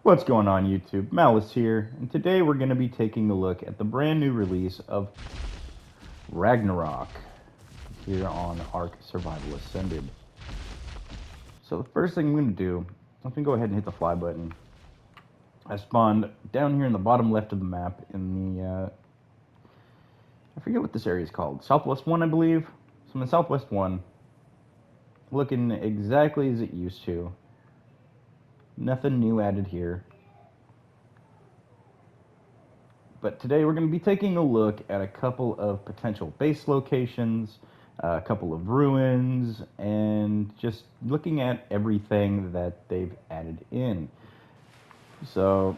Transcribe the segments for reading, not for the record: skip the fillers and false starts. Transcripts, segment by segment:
What's going on YouTube? Malice here, and today we're going to be taking a look at the brand new release of Ragnarok here on Ark Survival Ascended. So the first thing I'm going to do, I'm going to go ahead and hit the fly button. I spawned down here in the bottom left of the map in the, I forget what this area is called, Southwest 1 I believe. So I'm in Southwest 1, looking exactly as it used to. Nothing new added here. But today we're going to be taking a look at a couple of potential base locations, a couple of ruins, and just looking at everything that they've added in. So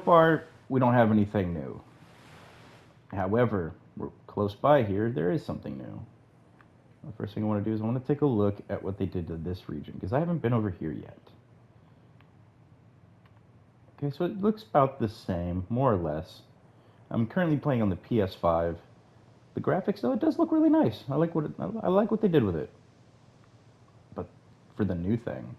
far, we don't have anything new. However, we're close by here, there is something new. The first thing I want to do is I want to take a look at what they did to this region, because I haven't been over here yet. Okay, so it looks about the same, more or less. I'm currently playing on the PS5. The graphics, though, it does look really nice. I like what they did with it. But for the new thing,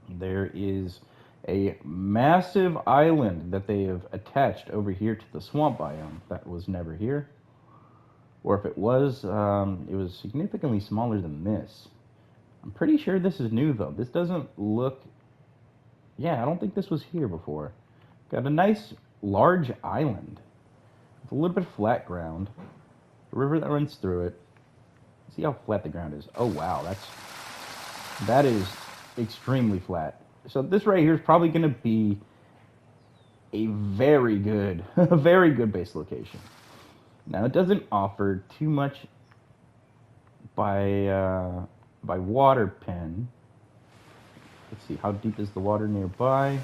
there is a massive island that they have attached over here to the swamp biome that was never here. Or if it was significantly smaller than this. I'm pretty sure this is new, though. This doesn't look... Yeah, I don't think this was here before. Got a nice, large island. With a little bit of flat ground. A river that runs through it. See how flat the ground is. Oh wow, that is extremely flat. So this right here is probably going to be a very good, a very good base location. Now it doesn't offer too much by water pen. Let's see, how deep is the water nearby?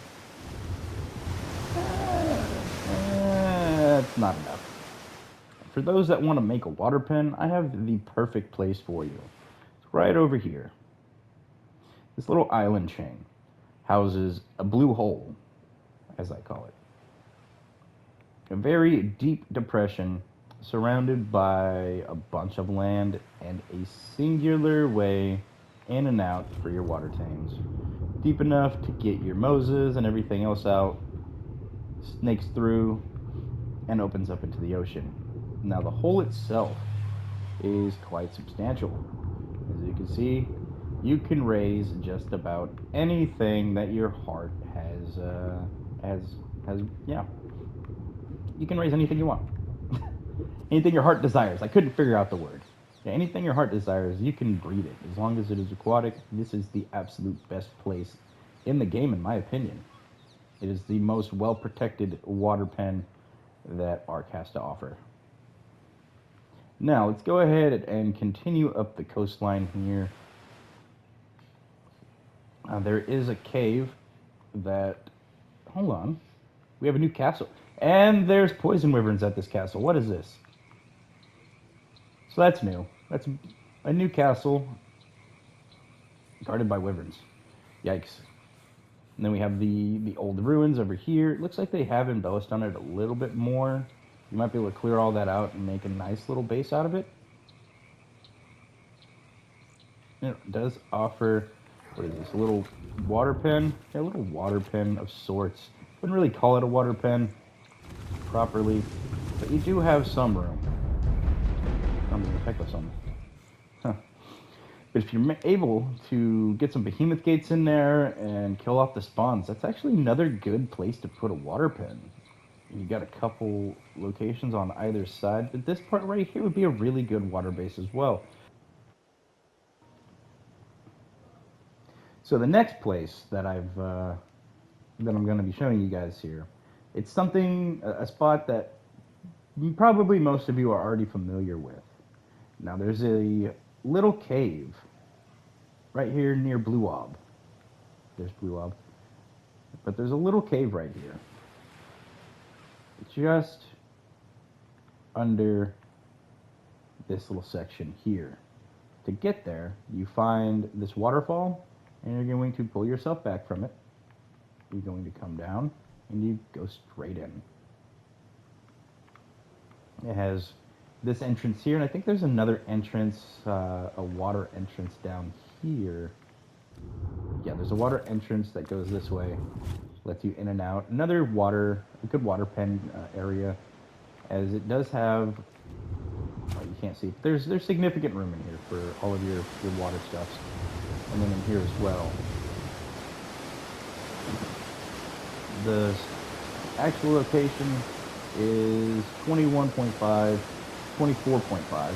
It's not enough. For those that want to make a water pen, I have the perfect place for you. It's right over here. This little island chain houses a blue hole, as I call it. A very deep depression surrounded by a bunch of land and a singular way in and out for your water tanks. Deep enough to get your Moses and everything else out, snakes through, and opens up into the ocean. Now the hole itself is quite substantial. As you can see, you can raise just about anything that your heart has, yeah. You can raise anything you want. Anything your heart desires. I couldn't figure out the word. Yeah, anything your heart desires, you can breed it. As long as it is aquatic, this is the absolute best place in the game, in my opinion. It is the most well-protected water pen that Ark has to offer. Now, let's go ahead and continue up the coastline here. There is a cave that... Hold on. We have a new castle. And there's poison wyverns at this castle. What is this? So that's new. That's a new castle guarded by wyverns. Yikes. And then we have the old ruins over here. It looks like they have embellished on it a little bit more. You might be able to clear all that out and make a nice little base out of it. It does offer, what is this, a little water pen? Yeah, a little water pen of sorts. Wouldn't really call it a water pen properly, but you do have some room. I'm going to pick with some. Huh. But if you're able to get some behemoth gates in there and kill off the spawns, that's actually another good place to put a water pen. You got a couple locations on either side, but this part right here would be a really good water base as well. So the next place that I'm going to be showing you guys here, it's something, a spot that probably most of you are already familiar with. Now there's a little cave right here near Blue Ob. There's Blue Ob. But there's a little cave right here. Just under this little section here. To get there, you find this waterfall, and you're going to pull yourself back from it. You're going to come down, and you go straight in. It has this entrance here, and I think there's another entrance, a water entrance down here. Yeah, there's a water entrance that goes this way, lets you in and out. Another a good water pen area, as it does have. Oh, you can't see. There's significant room in here for all of your water stuffs, and then in here as well. The actual location is 21.5, 24.5.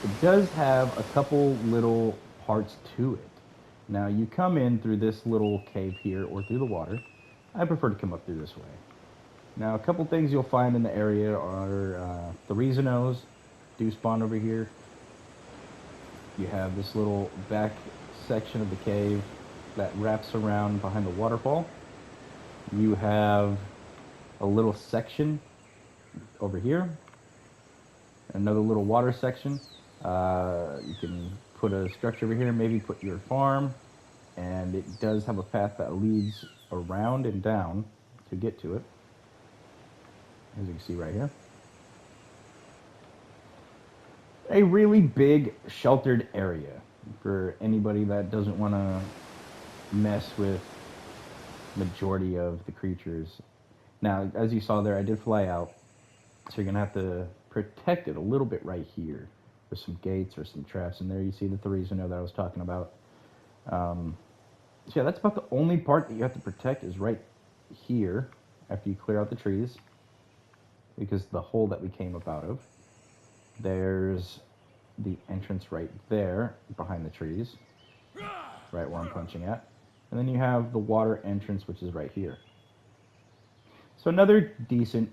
It does have a couple little parts to it. Now you come in through this little cave here or through the water. I prefer to come up through this way. Now a couple things you'll find in the area are the Reasonos do spawn over here. You have this little back section of the cave that wraps around behind the waterfall. You have a little section over here, another little water section. You can put a structure over here, maybe put your farm, and it does have a path that leads around and down to get to it, as you can see right here. A really big sheltered area for anybody that doesn't want to mess with majority of the creatures. Now, as you saw there, I did fly out, so you're gonna have to protect it a little bit right here with some gates or some traps. And there you see the Therizino that I was talking about. So yeah, that's about the only part that you have to protect is right here after you clear out the trees, because the hole that we came up out of. There's the entrance right there behind the trees, right where I'm punching at. And then you have the water entrance, which is right here. So another decent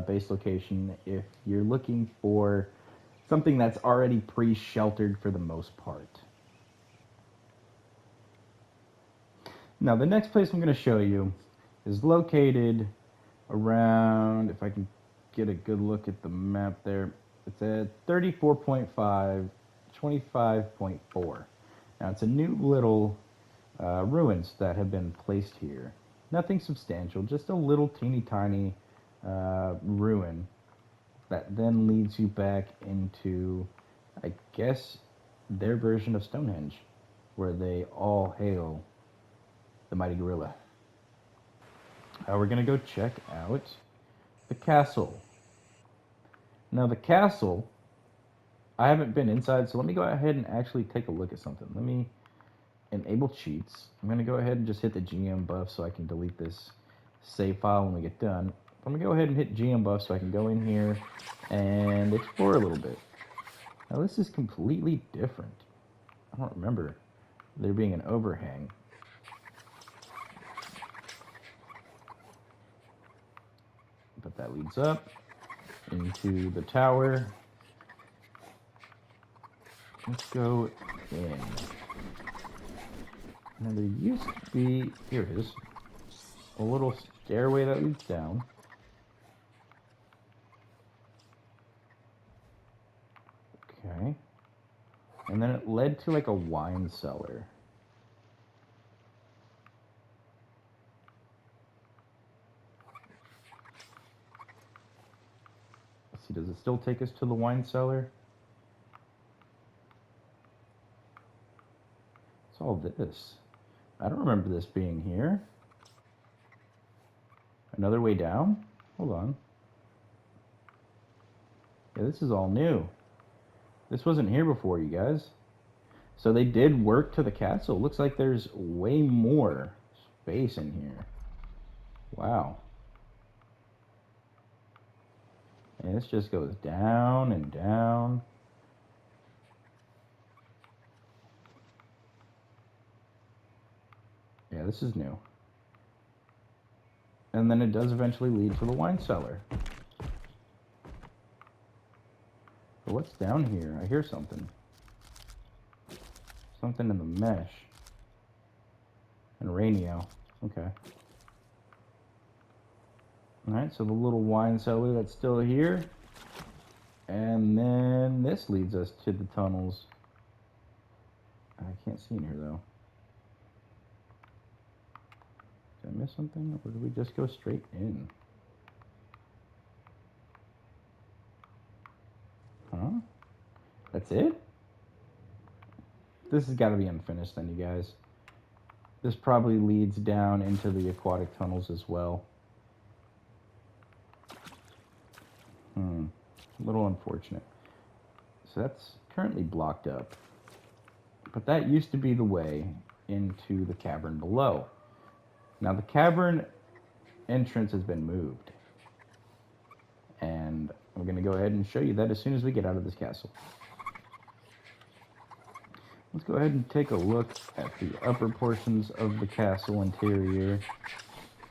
base location if you're looking for something that's already pre-sheltered for the most part. Now the next place I'm going to show you is located around, if I can get a good look at the map there, it's at 34.5, 25.4. Now it's a new little ruins that have been placed here. Nothing substantial, just a little teeny tiny ruin that then leads you back into, I guess, their version of Stonehenge, where they all hail the mighty gorilla. We're gonna go check out the castle. Now the castle, I haven't been inside, so let me go ahead and actually take a look at something. Let me enable cheats. I'm gonna go ahead and just hit the GM buff so I can delete this save file when we get done. I'm gonna go ahead and hit GM buff so I can go in here and explore a little bit. Now this is completely different. I don't remember there being an overhang. But that leads up into the tower. Let's go in. Now there used to be, here it is, a little stairway that leads down. Okay. And then it led to like a wine cellar. Let's see, does it still take us to the wine cellar? What's all this? I don't remember this being here. Another way down? Hold on. Yeah, this is all new. This wasn't here before, you guys. So they did work to the castle. Looks like there's way more space in here. Wow. And this just goes down and down. Yeah, this is new. And then it does eventually lead to the wine cellar. But what's down here? I hear something. Something in the mesh. And Rainio. Okay. Alright, so the little wine cellar that's still here. And then this leads us to the tunnels. I can't see in here though. Did I miss something? Or did we just go straight in? Huh? That's it? This has got to be unfinished then, you guys. This probably leads down into the aquatic tunnels as well. A little unfortunate. So that's currently blocked up. But that used to be the way into the cavern below. Now the cavern entrance has been moved. And I'm going to go ahead and show you that as soon as we get out of this castle. Let's go ahead and take a look at the upper portions of the castle interior.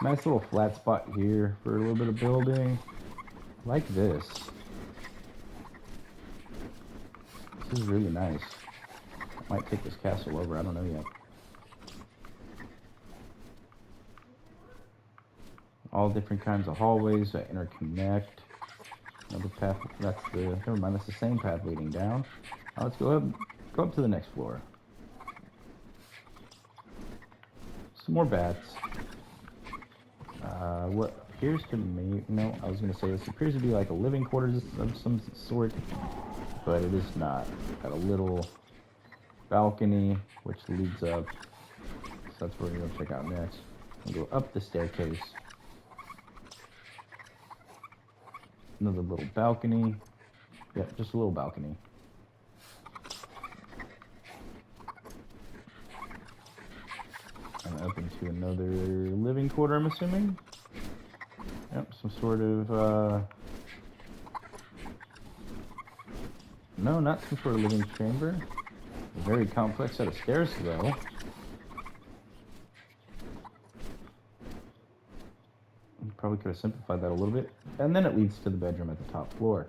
Nice little flat spot here for a little bit of building. Like this. This is really nice. I might take this castle over, I don't know yet. All different kinds of hallways that interconnect. Another path, never mind, that's the same path leading down. Now let's go up to the next floor. Some more bats. What appears to me, no, I was going to say this appears to be like a living quarters of some sort, but it is not. Got a little balcony, which leads up, so that's what we're going to check out next. We'll go up the staircase. Another little balcony. Yep, just a little balcony. And up into another living quarter, I'm assuming. Yep, some sort of, no, not some sort of living chamber. A very complex set of stairs, though. Probably could have simplified that a little bit. And then it leads to the bedroom at the top floor.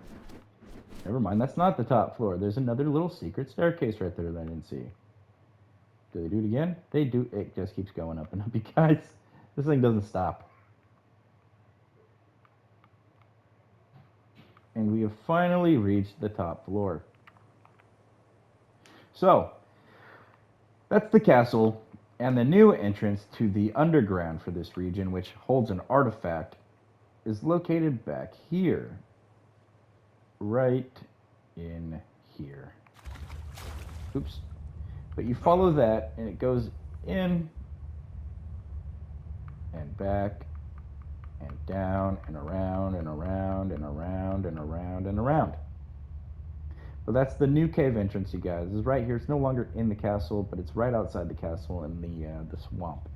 Never mind, that's not the top floor. There's another little secret staircase right there that I didn't see. Do they do it again? They do. It just keeps going up and up, you guys. This thing doesn't stop. And we have finally reached the top floor. So, that's the castle. And the new entrance to the underground for this region, which holds an artifact, is located back here. Right in here. Oops. But you follow that, and it goes in, and back, and down, and around, and around, and around, and around, and around. But that's the new cave entrance, you guys. It's right here. It's no longer in the castle, but it's right outside the castle in the swamp.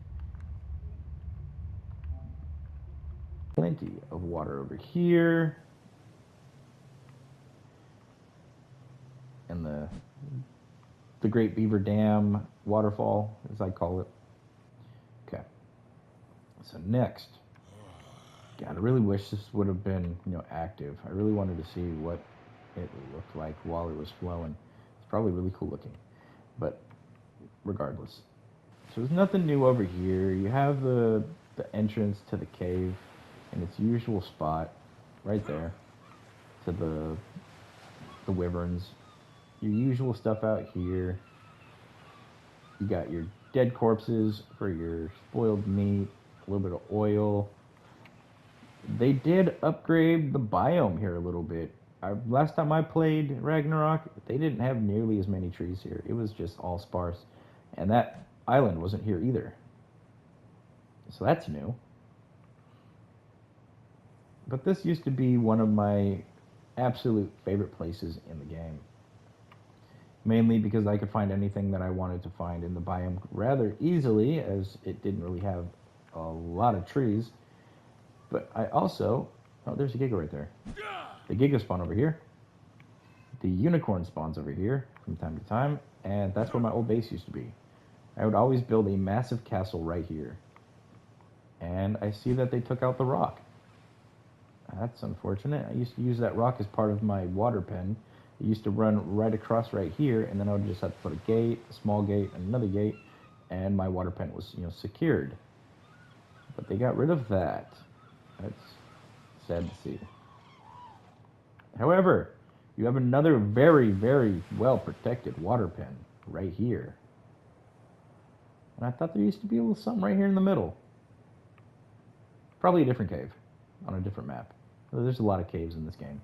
Plenty of water over here. And the Great Beaver Dam waterfall, as I call it. Okay. So next. God, I really wish this would have been, active. I really wanted to see what it looked like while it was flowing. It's probably really cool looking, but regardless. So there's nothing new over here. You have the entrance to the cave in its usual spot, right there, to the wyverns. Your usual stuff out here. You got your dead corpses for your spoiled meat, a little bit of oil. They did upgrade the biome here a little bit. Last time I played Ragnarok, they didn't have nearly as many trees here. It was just all sparse. And that island wasn't here either. So that's new. But this used to be one of my absolute favorite places in the game. Mainly because I could find anything that I wanted to find in the biome rather easily, as it didn't really have a lot of trees. But I also... Oh, there's a Giga right there. The Giga spawn over here. The unicorn spawns over here from time to time. And that's where my old base used to be. I would always build a massive castle right here. And I see that they took out the rock. That's unfortunate. I used to use that rock as part of my water pen. It used to run right across right here, and then I would just have to put a gate, a small gate, and another gate, and my water pen was, secured. But they got rid of that. That's sad to see. However, you have another very, very well-protected water pen right here. And I thought there used to be a little something right here in the middle. Probably a different cave on a different map. There's a lot of caves in this game.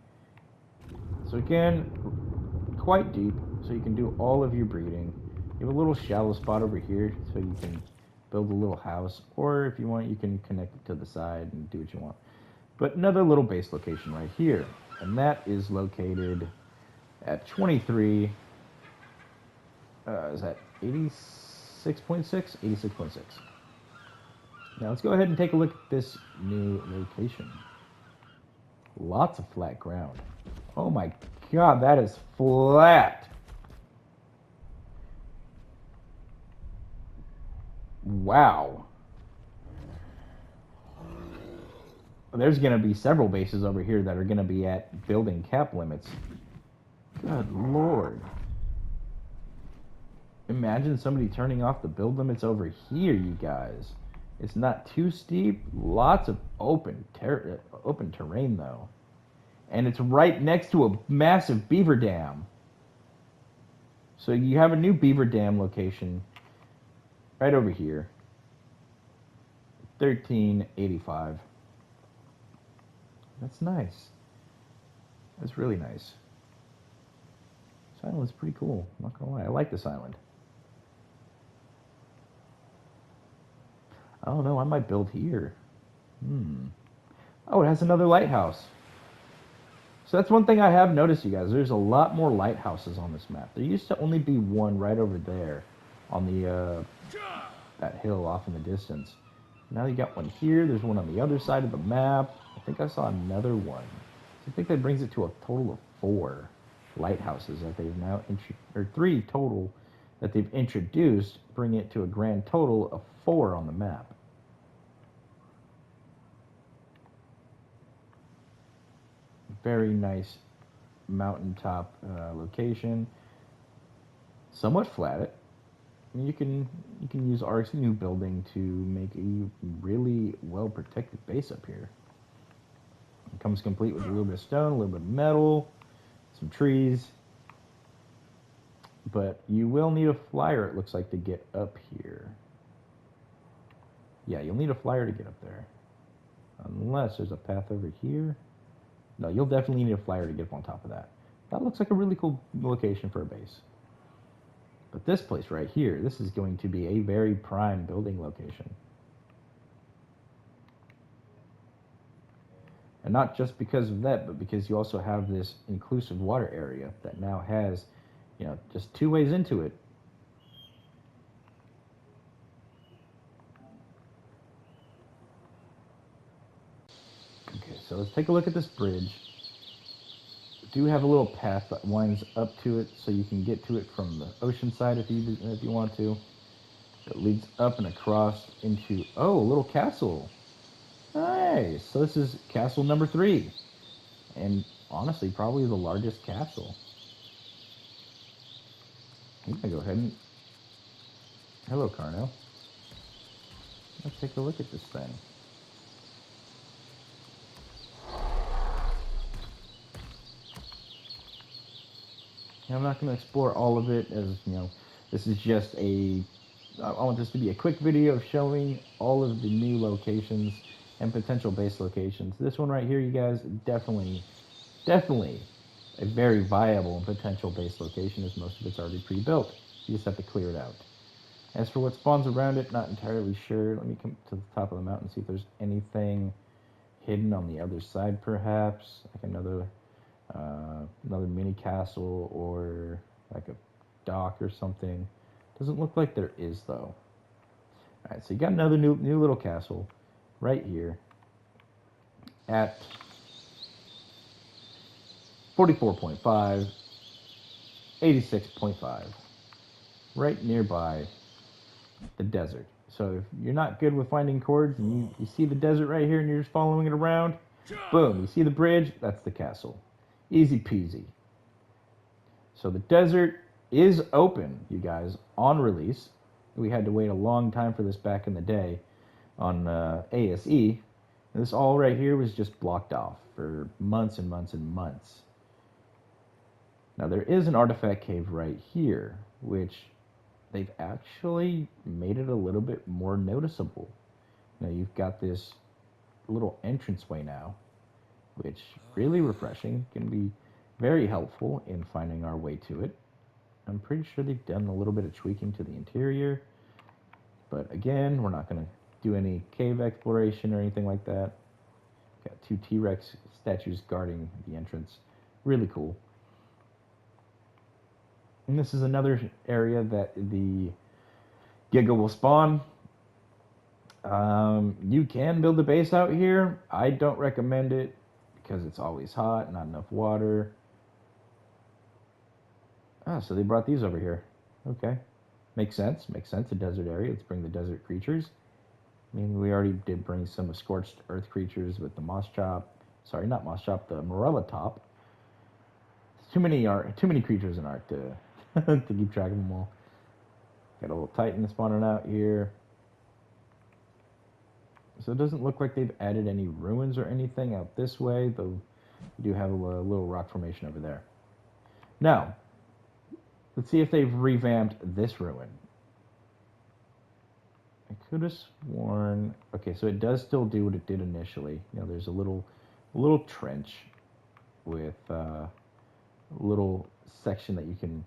So again, quite deep, so you can do all of your breeding. You have a little shallow spot over here, so you can build a little house, or if you want, you can connect it to the side and do what you want. But another little base location right here, and that is located at 23. Is that 86.6? 86.6. Now let's go ahead and take a look at this new location. Lots of flat ground. Oh my god, that is flat. Wow. There's going to be several bases over here that are going to be at building cap limits. Good lord. Imagine somebody turning off the build limits over here, you guys. It's not too steep. Lots of open terrain, though. And it's right next to a massive beaver dam. So you have a new beaver dam location right over here. 1385. That's nice. That's really nice. This island's pretty cool. I'm not gonna lie. I like this island. I don't know. I might build here. Oh, it has another lighthouse. So that's one thing I have noticed, you guys. There's a lot more lighthouses on this map. There used to only be one right over there on the that hill off in the distance. Now you got one here. There's one on the other side of the map. I think I saw another one. So I think that brings it to a total of 4 lighthouses that they've now or 3 total that they've introduced, bringing it to a grand total of 4 on the map. Very nice mountaintop location. Somewhat flat. You can use Ark's new building to make a really well protected base up here. It comes complete with a little bit of stone, a little bit of metal, some trees. But you will need a flyer, it looks like, to get up here. Yeah, you'll need a flyer to get up there. Unless there's a path over here. No, you'll definitely need a flyer to get up on top of that. That looks like a really cool location for a base. But this place right here, this is going to be a very prime building location. And not just because of that, but because you also have this inclusive water area that now has, just 2 ways into it. Okay, so let's take a look at this bridge. We do have a little path that winds up to it, so you can get to it from the ocean side if you want to. It leads up and across into, a little castle. Nice. So this is castle number 3. And honestly, probably the largest castle. I'm going to go ahead and... Hello, Carno. Let's take a look at this thing. I'm not going to explore all of it, as, this is just I want this to be a quick video of showing all of the new locations and potential base locations. This one right here, you guys, definitely a very viable and potential base location, as most of it's already pre-built. You just have to clear it out. As for what spawns around it, not entirely sure. Let me come to the top of the mountain and see if there's anything hidden on the other side, perhaps. Like another mini castle or like a dock or something. Doesn't look like there is, though. Alright, so you got another new little castle right here at 44.5, 86.5, right nearby the desert. So if you're not good with finding chords and you see the desert right here and you're just following it around, boom, you see the bridge, that's the castle. Easy peasy. So the desert is open, you guys, on release. We had to wait a long time for this back in the day on ASE. And this all right here was just blocked off for months and months and months. Now there is an artifact cave right here, which they've actually made it a little bit more noticeable. Now you've got this little entranceway now, which really refreshing, can be very helpful in finding our way to it. I'm pretty sure they've done a little bit of tweaking to the interior, But again, we're not going to do any cave exploration or anything like that. Got 2 T-Rex statues guarding the entrance. Really cool. And this is another area that the Giga will spawn. You can build a base out here. I don't recommend it because it's always hot, not enough water. Ah, so they brought these over here. Okay. Makes sense. Makes sense. A desert area. Let's bring the desert creatures. I mean, we already did bring some scorched earth creatures with the moss chop. Sorry, not moss chop. The morella top. It's too many creatures in Ark to to keep track of them all. Got a little Titan spawning out here. So it doesn't look like they've added any ruins or anything out this way, though we do have a little rock formation over there. Now, let's see if they've revamped this ruin. I could have sworn... Okay, so it does still do what it did initially. You know, there's a little trench with a little section that you can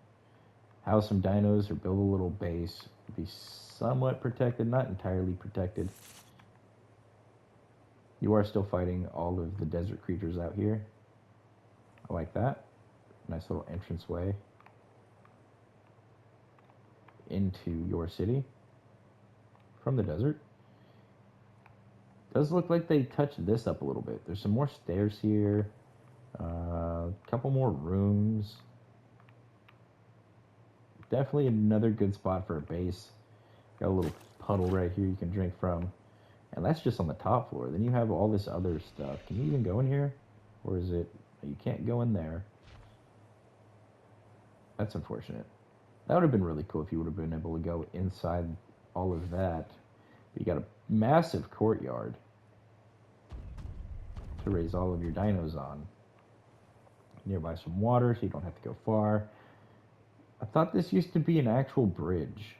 house some dinos or build a little base. Be somewhat protected, not entirely protected. You are still fighting all of the desert creatures out here. I like that. Nice little entranceway into your city from the desert. Does look like they touched this up a little bit. There's some more stairs here. A couple more rooms. Definitely another good spot for a base. Got a little puddle right here you can drink from. And that's just on the top floor. Then you have all this other stuff. Can you even go in here? Or is it... You can't go in there. That's unfortunate. That would have been really cool if you would have been able to go inside all of that. But you got a massive courtyard to raise all of your dinos on. Nearby some water so you don't have to go far. I thought this used to be an actual bridge.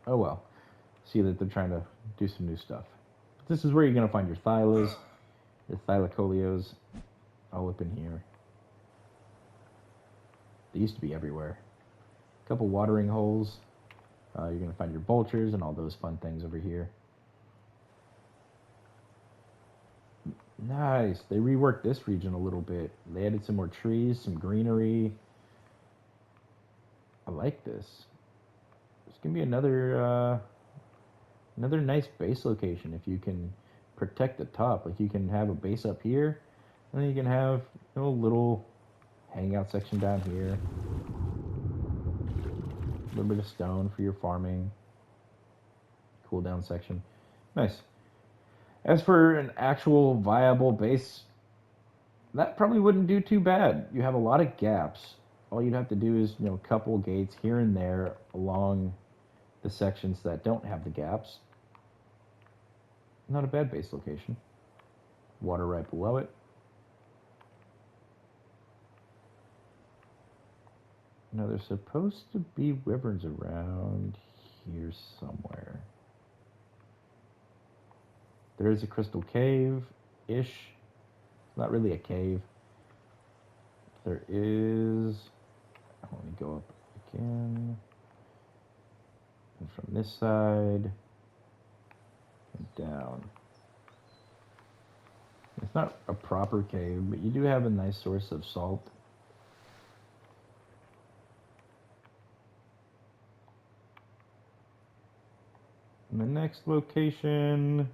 Oh well. See that they're trying to do some new stuff. This is where you're going to find your thylas, your thylacolios, all up in here. They used to be everywhere. A couple watering holes. You're going to find your vultures and all those fun things over here. Nice. They reworked this region a little bit. They added some more trees, some greenery. I like this. It's going to be another nice base location if you can protect the top. Like you can have a base up here, and then you can have a little hangout section down here. A little bit of stone for your farming. Cool down section. Nice. As for an actual viable base, that probably wouldn't do too bad. You have a lot of gaps. All you'd have to do is, a couple gates here and there along the sections that don't have the gaps. Not a bad base location. Water right below it. Now there's supposed to be wyverns around here somewhere. There is a crystal cave-ish. Not really a cave. There is... Let me go up again. And from this side... and down. It's not a proper cave, but you do have a nice source of salt. And the next location...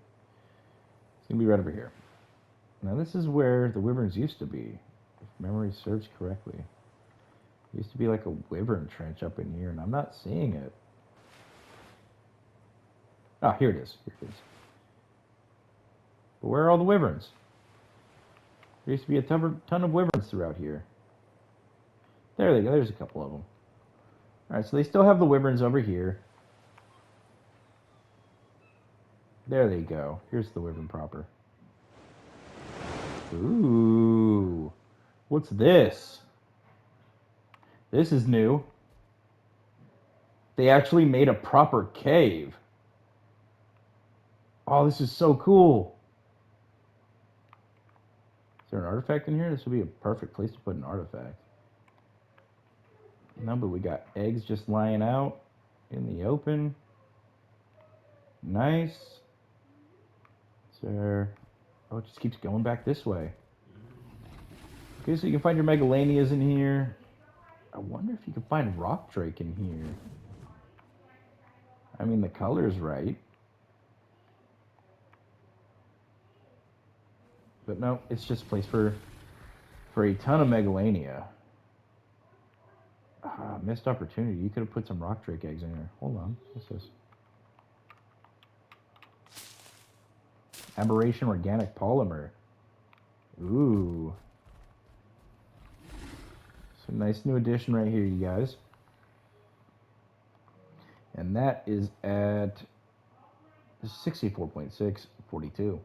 It's going to be right over here. Now this is where the wyverns used to be, if memory serves correctly. There used to be like a wyvern trench up in here, and I'm not seeing it. Ah, here it is. Here it is. But where are all the wyverns? There used to be a ton of wyverns throughout here. There they go. There's a couple of them. Alright, so they still have the wyverns over here. There they go. Here's the wyvern proper. Ooh. What's this? This is new. They actually made a proper cave. Oh, this is so cool. Is there an artifact in here? This would be a perfect place to put an artifact. No, but we got eggs just lying out. In the open. Nice. Sir. Oh, it just keeps going back this way. Okay, so you can find your Megalanias in here. I wonder if you can find Rock Drake in here. I mean, the color's right. But no, it's just a place for a ton of Megalania. Ah, missed opportunity. You could have put some Rock Drake eggs in here. Hold on. What's this? Aberration Organic Polymer. Ooh. Some nice new addition right here, you guys. And that is at 64.6, 42.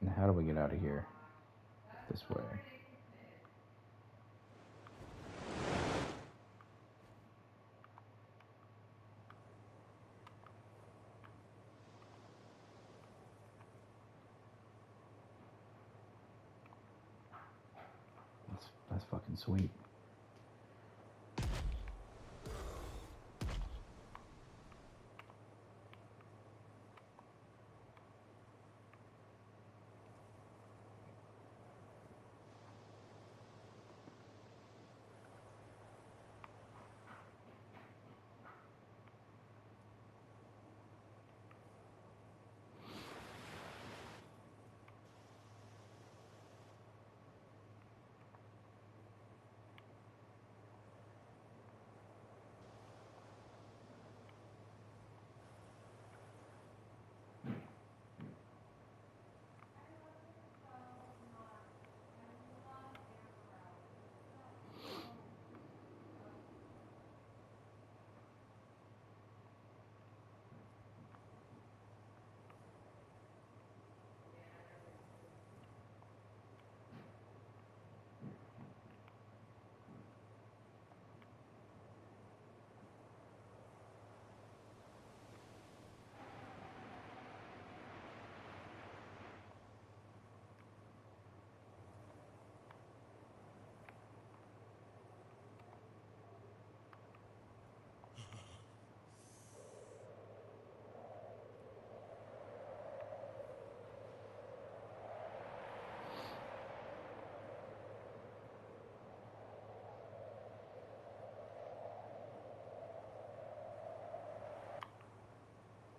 And how do we get out of here? This way. That's fucking sweet.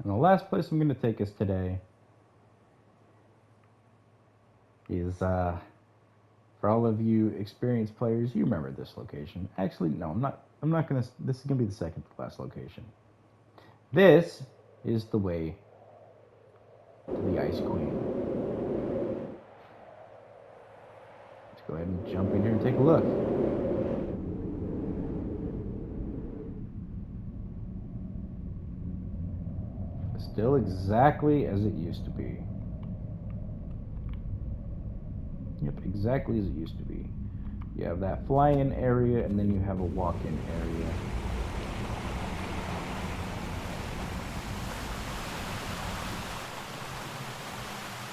And the last place I'm going to take us today is, for all of you experienced players, you remember this location. Actually, no, I'm not. I'm not going to. This is going to be the second to last location. This is the way to the Ice Queen. Let's go ahead and jump in here and take a look. Still exactly as it used to be. Yep, exactly as it used to be. You have that fly-in area, and then you have a walk-in area.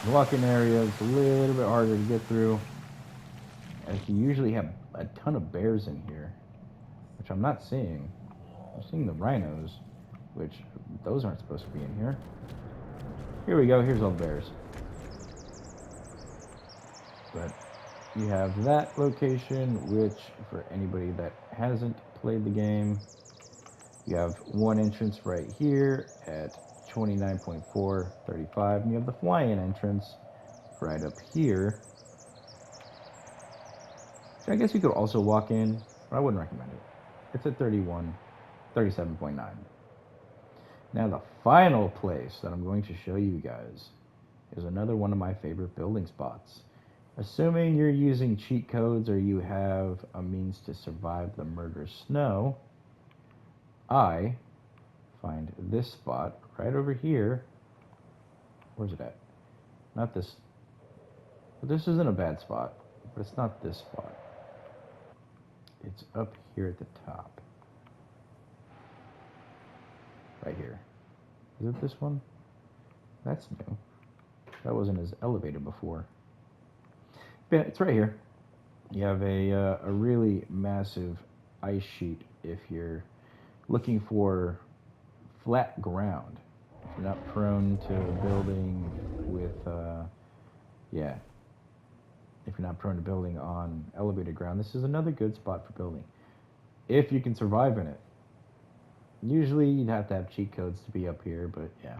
The walk-in area is a little bit harder to get through, as you usually have a ton of bears in here, which I'm not seeing. I'm seeing the rhinos, which those aren't supposed to be in here. Here we go, here's all the bears. But you have that location, which for anybody that hasn't played the game, you have one entrance right here at 29.435, and you have the fly-in entrance right up here. So I guess you could also walk in, but I wouldn't recommend it. It's at 37.9. Now the final place that I'm going to show you guys is another one of my favorite building spots. Assuming you're using cheat codes or you have a means to survive the murder snow, I find this spot right over here. Where's it at? Not this. This isn't a bad spot, but it's not this spot. It's up here at the top. Right here. Is it this one? That's new. That wasn't as elevated before. Yeah, it's right here. You have a really massive ice sheet if you're looking for flat ground. If you're not prone to building with, yeah, if you're not prone to building on elevated ground, this is another good spot for building. If you can survive in it. Usually you'd have to have cheat codes to be up here, but yeah.